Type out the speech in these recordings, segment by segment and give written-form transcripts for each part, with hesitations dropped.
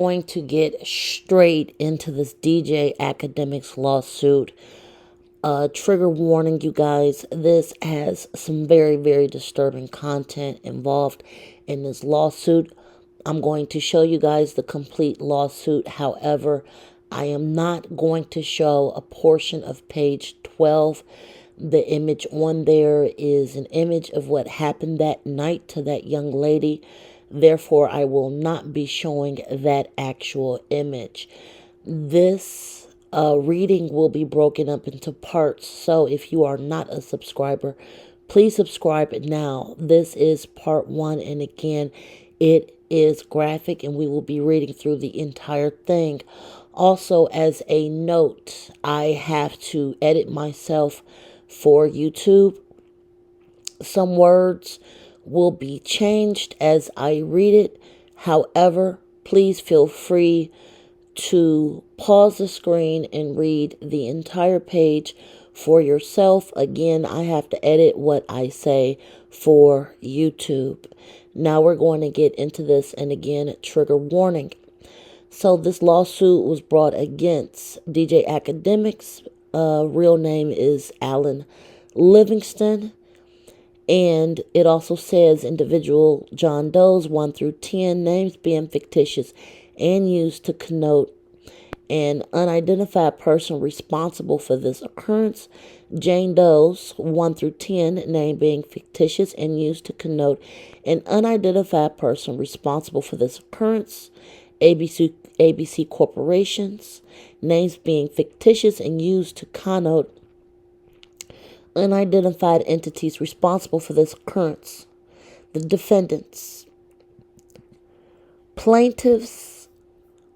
going to get straight into this DJ Akademiks lawsuit. Trigger warning, you guys. This has some very, very disturbing content involved in this lawsuit. I'm going to show you guys the complete lawsuit. However, I am not going to show a portion of page 12. The image on there is an image of what happened that night to that young lady. Therefore, I will not be showing that actual image. This reading will be broken up into parts. So if you are not a subscriber, please subscribe now. This is part 1. And again, it is graphic and we will be reading through the entire thing. Also, as a note, I have to edit myself for YouTube. Some words will be changed as I read it. However, please feel free to pause the screen and read the entire page for yourself. Again, I have to edit what I say for YouTube. Now we're going to get into this, and again, trigger warning. So this lawsuit was brought against DJ Akademiks. Real name is Alan Livingston. And it also says individual John Doe's 1 through 10, names being fictitious and used to connote an unidentified person responsible for this occurrence. Jane Doe's 1 through 10, name being fictitious and used to connote an unidentified person responsible for this occurrence. ABC Corporations, names being fictitious and used to connote unidentified entities responsible for this occurrence. The defendants, plaintiffs,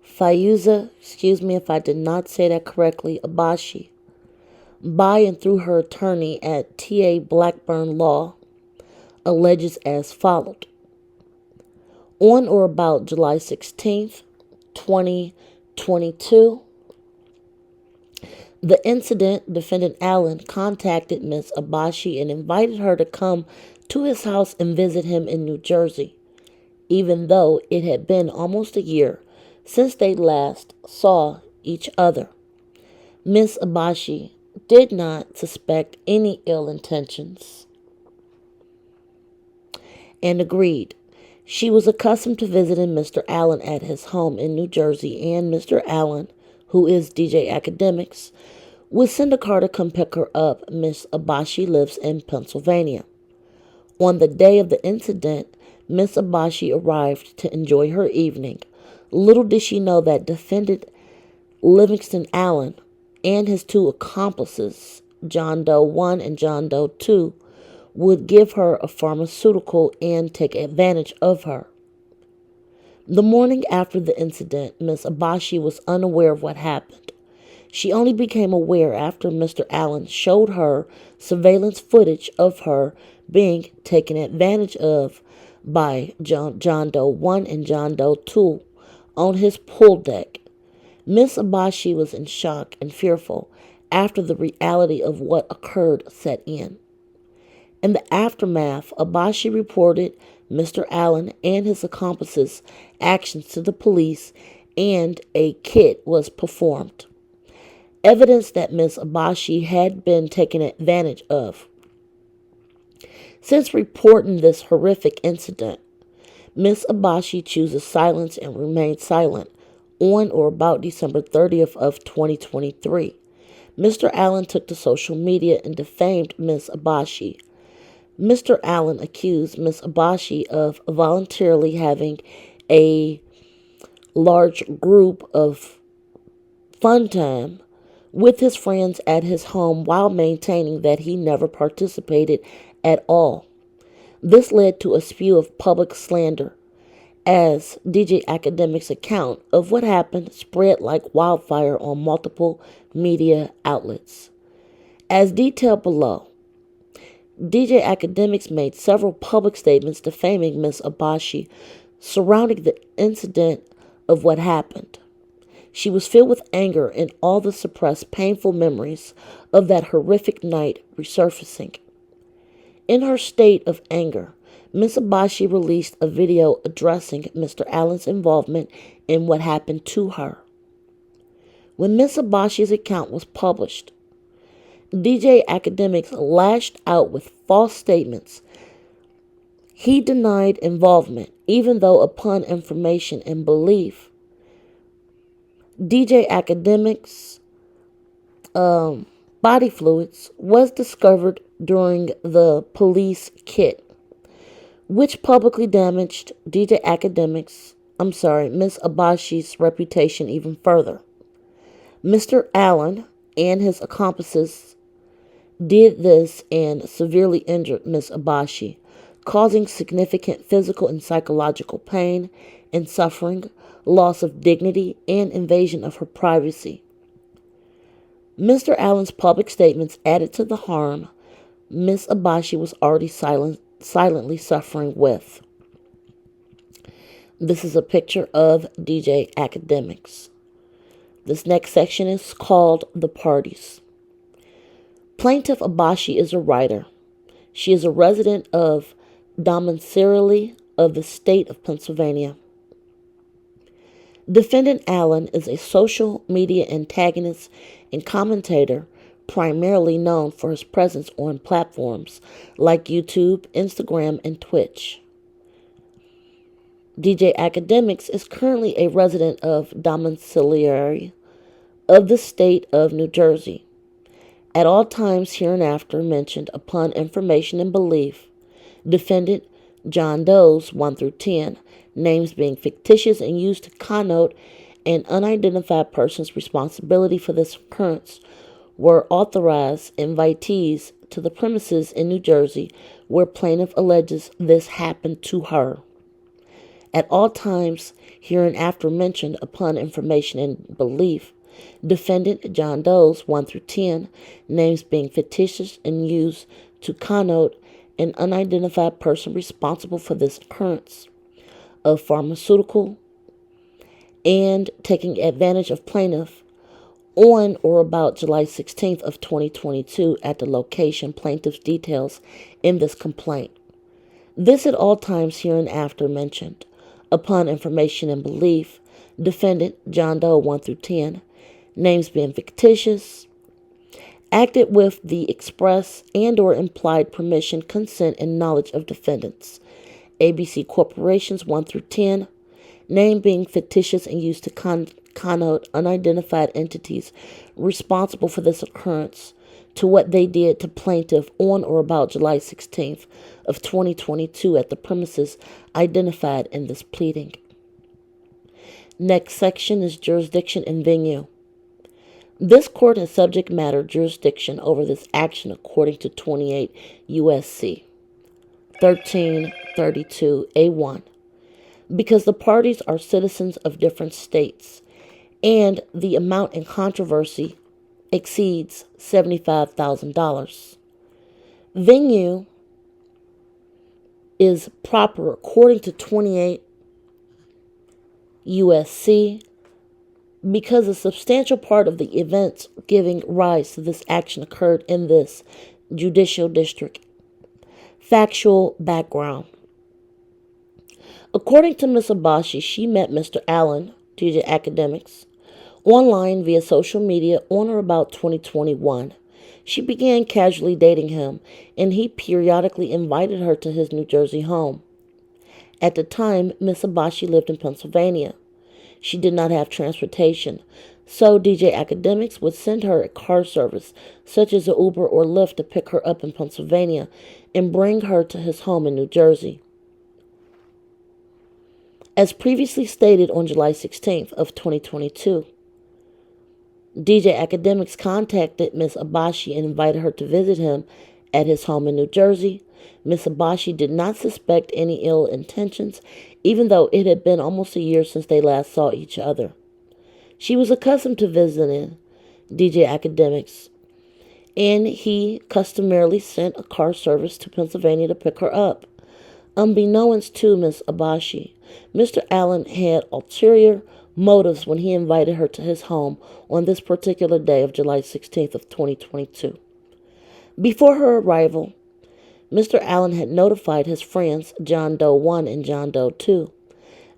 Fayuza, excuse me if I did not say that correctly, Abashi, by and through her attorney at T.A. Blackburn Law, alleges as followed. On or about July 16th, 2022, the incident, defendant Allen contacted Ms. Abashi and invited her to come to his house and visit him in New Jersey, even though it had been almost a year since they last saw each other. Ms. Abashi did not suspect any ill intentions and agreed. She was accustomed to visiting Mr. Allen at his home in New Jersey, and Mr. Allen, who is DJ Akademiks, would send a car to come pick her up. Miss Abashi lives in Pennsylvania. On the day of the incident, Miss Abashi arrived to enjoy her evening. Little did she know that defendant Livingston Allen and his 2 accomplices, John Doe 1 and John Doe 2, would give her a pharmaceutical and take advantage of her. The morning after the incident, Miss Abashi was unaware of what happened. She only became aware after Mr. Allen showed her surveillance footage of her being taken advantage of by John Doe 1 and John Doe 2 on his pool deck. Miss Abashi was in shock and fearful after the reality of what occurred set in. In the aftermath, Abashi reported Mr. Allen and his accomplices' actions to the police, and a kit was performed. Evidence that Ms. Abashi had been taken advantage of. Since reporting this horrific incident, Ms. Abashi chooses silence and remains silent on or about December 30th of 2023. Mr. Allen took to social media and defamed Ms. Abashi. Mr. Allen accused Ms. Abashi of voluntarily having a large group of fun time with his friends at his home while maintaining that he never participated at all. This led to a spew of public slander as DJ Akademiks' account of what happened spread like wildfire on multiple media outlets. As detailed below, DJ Akademiks made several public statements defaming Ms. Abashi surrounding the incident of what happened. She was filled with anger and all the suppressed painful memories of that horrific night resurfacing. In her state of anger, Ms. Abashi released a video addressing Mr. Allen's involvement in what happened to her. When Miss Abashi's account was published, DJ Akademiks lashed out with false statements. He denied involvement, even though upon information and belief, DJ Akademiks' body fluids was discovered during the police kit, which publicly damaged Miss Abashi's reputation even further. Mr. Allen and his accomplices did this and severely injured Miss Abashi, causing significant physical and psychological pain and suffering, loss of dignity, and invasion of her privacy. Mr. Allen's public statements added to the harm Miss Abashi was already silently suffering with. This is a picture of DJ Akademiks. This next section is called The Parties. Plaintiff Abashi is a writer. She is a resident of domiciliary of the state of Pennsylvania. Defendant Allen is a social media antagonist and commentator primarily known for his presence on platforms like YouTube, Instagram, and Twitch. DJ Akademiks is currently a resident of domiciliary of the state of New Jersey. At all times hereinafter mentioned upon information and belief, defendant John Doe's 1 through 10, names being fictitious and used to connote an unidentified person's responsibility for this occurrence, were authorized invitees to the premises in New Jersey where plaintiff alleges this happened to her. At all times hereinafter mentioned upon information and belief, defendant John Doe's 1 through 10, names being fictitious and used to connote an unidentified person responsible for this occurrence of pharmaceutical and taking advantage of plaintiff on or about July 16th of 2022 at the location plaintiff's details in this complaint. This at all times hereinafter mentioned upon information and belief, defendant John Doe 1 through 10, names being fictitious, acted with the express and or implied permission, consent, and knowledge of defendants. ABC Corporations 1 through 10, name being fictitious and used to connote unidentified entities responsible for this occurrence to what they did to plaintiff on or about July 16th of 2022 at the premises identified in this pleading. Next section is jurisdiction and venue. This court has subject matter jurisdiction over this action according to 28 U.S.C. 1332A1 because the parties are citizens of different states and the amount in controversy exceeds $75,000. Venue is proper according to 28 U.S.C. because a substantial part of the events giving rise to this action occurred in this judicial district. Factual background. According to Ms. Abashi, she met Mr. Allen, DJ Akademiks, online via social media on or about 2021. She began casually dating him, and he periodically invited her to his New Jersey home. At the time, Ms. Abashi lived in Pennsylvania. She did not have transportation, so DJ Akademiks would send her a car service, such as an Uber or Lyft, to pick her up in Pennsylvania and bring her to his home in New Jersey. As previously stated on July 16th of 2022, DJ Akademiks contacted Ms. Abashi and invited her to visit him at his home in New Jersey. Ms. Abashi did not suspect any ill intentions, even though it had been almost a year since they last saw each other. She was accustomed to visiting DJ Akademiks, and he customarily sent a car service to Pennsylvania to pick her up. Unbeknownst to Ms. Abashi, Mr. Allen had ulterior motives when he invited her to his home on this particular day of July 16th of 2022. Before her arrival, Mr. Allen had notified his friends John Doe 1 and John Doe 2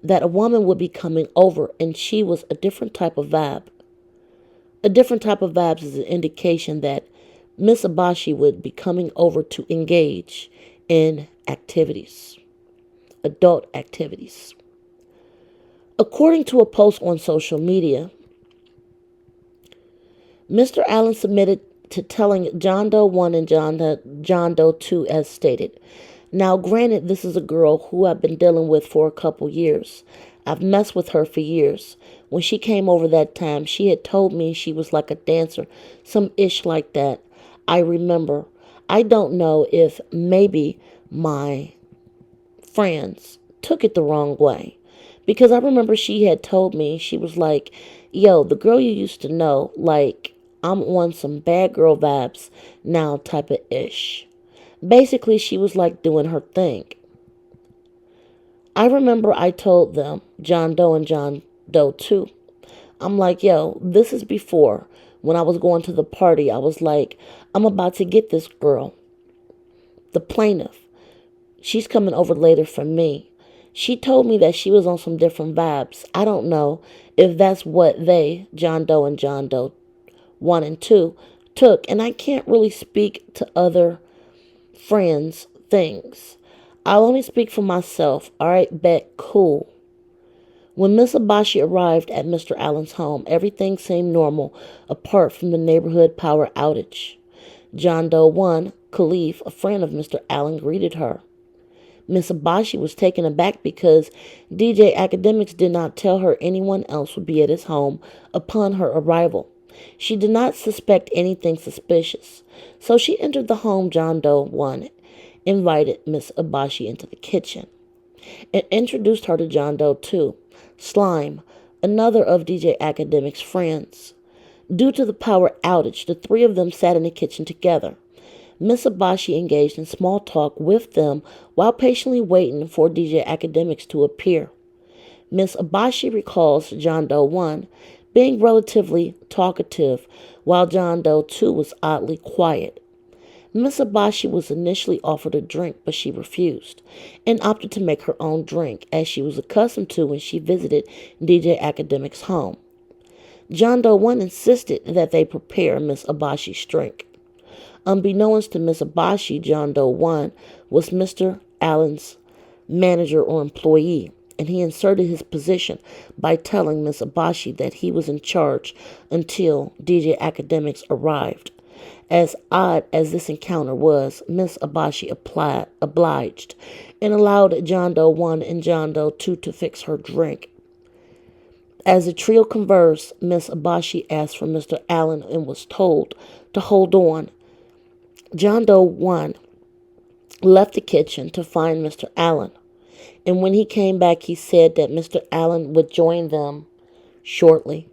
that a woman would be coming over and she was a different type of vibe. A different type of vibes is an indication that Miss Abashi would be coming over to engage in activities, adult activities. According to a post on social media, Mr. Allen submitted to telling John Doe 1 and John Doe 2 as stated. Now, granted, this is a girl who I've been dealing with for a couple years. I've messed with her for years. When she came over that time, she had told me she was like a dancer, some ish like that. I remember. I don't know if maybe my friends took it the wrong way. Because I remember she had told me, she was like, yo, the girl you used to know, like, I'm on some bad girl vibes now type of ish. Basically, she was like doing her thing. I remember I told them, John Doe and John Doe 2, I'm like, yo, this is before when I was going to the party. I was like, I'm about to get this girl, the plaintiff. She's coming over later from me. She told me that she was on some different vibes. I don't know if that's what they, John Doe and John Doe 1 and 2, took. And I can't really speak to other friends' things. I'll only speak for myself. All right, bet, cool. When Miss Abashi arrived at Mr. Allen's home, everything seemed normal apart from the neighborhood power outage. John Doe 1, Khalif, a friend of Mr. Allen, greeted her. Miss Abashi was taken aback because DJ Akademiks did not tell her anyone else would be at his home upon her arrival. She did not suspect anything suspicious, so she entered the home. John Doe 1 invited Miss Abashi into the kitchen and introduced her to John Doe 2, Slime, another of DJ Akademiks' friends. Due to the power outage, the three of them sat in the kitchen together. Miss Abashi engaged in small talk with them while patiently waiting for DJ Akademiks to appear. Miss Abashi recalls John Doe 1 being relatively talkative while John Doe 2 was oddly quiet. Miss Abashi was initially offered a drink, but she refused and opted to make her own drink, as she was accustomed to when she visited DJ Akademiks' home. John Doe 1 insisted that they prepare Miss Abashi's drink. Unbeknownst to Miss Abashi, John Doe 1 was Mr. Allen's manager or employee, and he inserted his position by telling Miss Abashi that he was in charge until DJ Akademiks arrived. As odd as this encounter was, Miss Abashi obliged and allowed John Doe 1 and John Doe 2 to fix her drink. As the trio conversed, Miss Abashi asked for Mr. Allen and was told to hold on. John Doe 1 left the kitchen to find Mr. Allen, and when he came back, he said that Mr. Allen would join them shortly.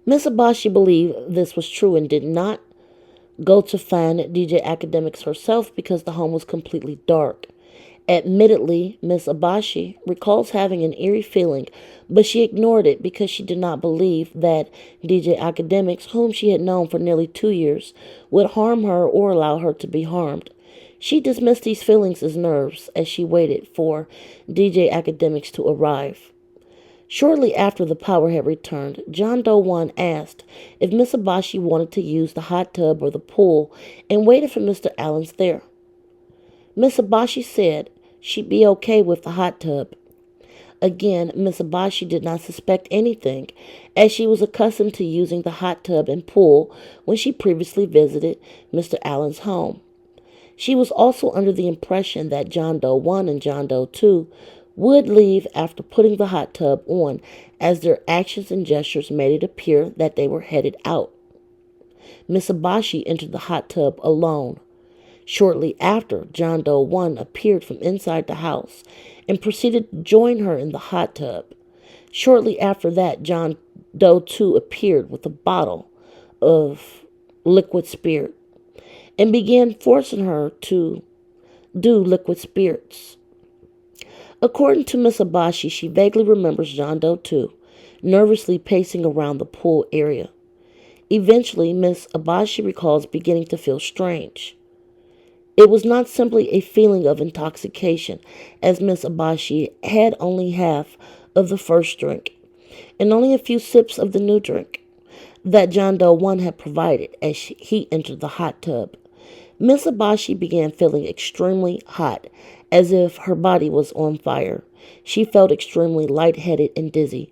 Miss Abashi believed this was true and did not go to find DJ Akademiks herself because the home was completely dark. Admittedly, Miss Abashi recalls having an eerie feeling, but she ignored it because she did not believe that DJ Akademiks, whom she had known for nearly 2 years, would harm her or allow her to be harmed. She dismissed these feelings as nerves as she waited for DJ Akademiks to arrive. Shortly after the power had returned, John Doe 1 asked if Miss Abashi wanted to use the hot tub or the pool and waited for Mr. Allen's there. Miss Abashi said she'd be okay with the hot tub. Again, Miss Abashi did not suspect anything, as she was accustomed to using the hot tub and pool when she previously visited Mr. Allen's home. She was also under the impression that John Doe 1 and John Doe 2 would leave after putting the hot tub on, as their actions and gestures made it appear that they were headed out. Miss Abashi entered the hot tub alone. Shortly after, John Doe 1 appeared from inside the house and proceeded to join her in the hot tub. Shortly after that, John Doe 2 appeared with a bottle of liquid spirit and began forcing her to do liquid spirits. According to Miss Abashi, she vaguely remembers John Doe 2 nervously pacing around the pool area. Eventually, Miss Abashi recalls beginning to feel strange. It was not simply a feeling of intoxication, as Miss Abashi had only half of the first drink and only a few sips of the new drink that John Doe 1 had provided as he entered the hot tub. Miss Abashi began feeling extremely hot, as if her body was on fire. She felt extremely lightheaded and dizzy.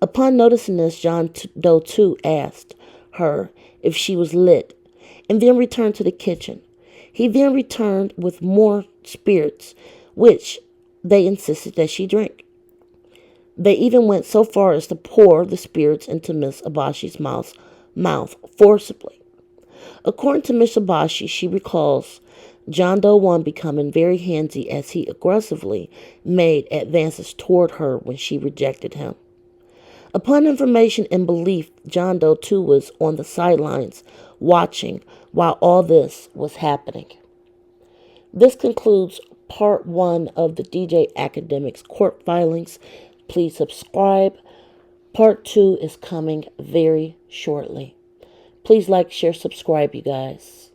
Upon noticing this, John Doe 2 asked her if she was lit, and then returned to the kitchen. He then returned with more spirits, which they insisted that she drink. They even went so far as to pour the spirits into Miss Abashi's mouth forcibly. According to Miss Abashi, she recalls John Doe 1 becoming very handsy as he aggressively made advances toward her when she rejected him. Upon information and belief, John Doe 2 was on the sidelines watching while all this was happening. This concludes part 1 of the DJ Akademiks court filings. Please subscribe. Part 2 is coming very shortly. Please like, share, subscribe, you guys.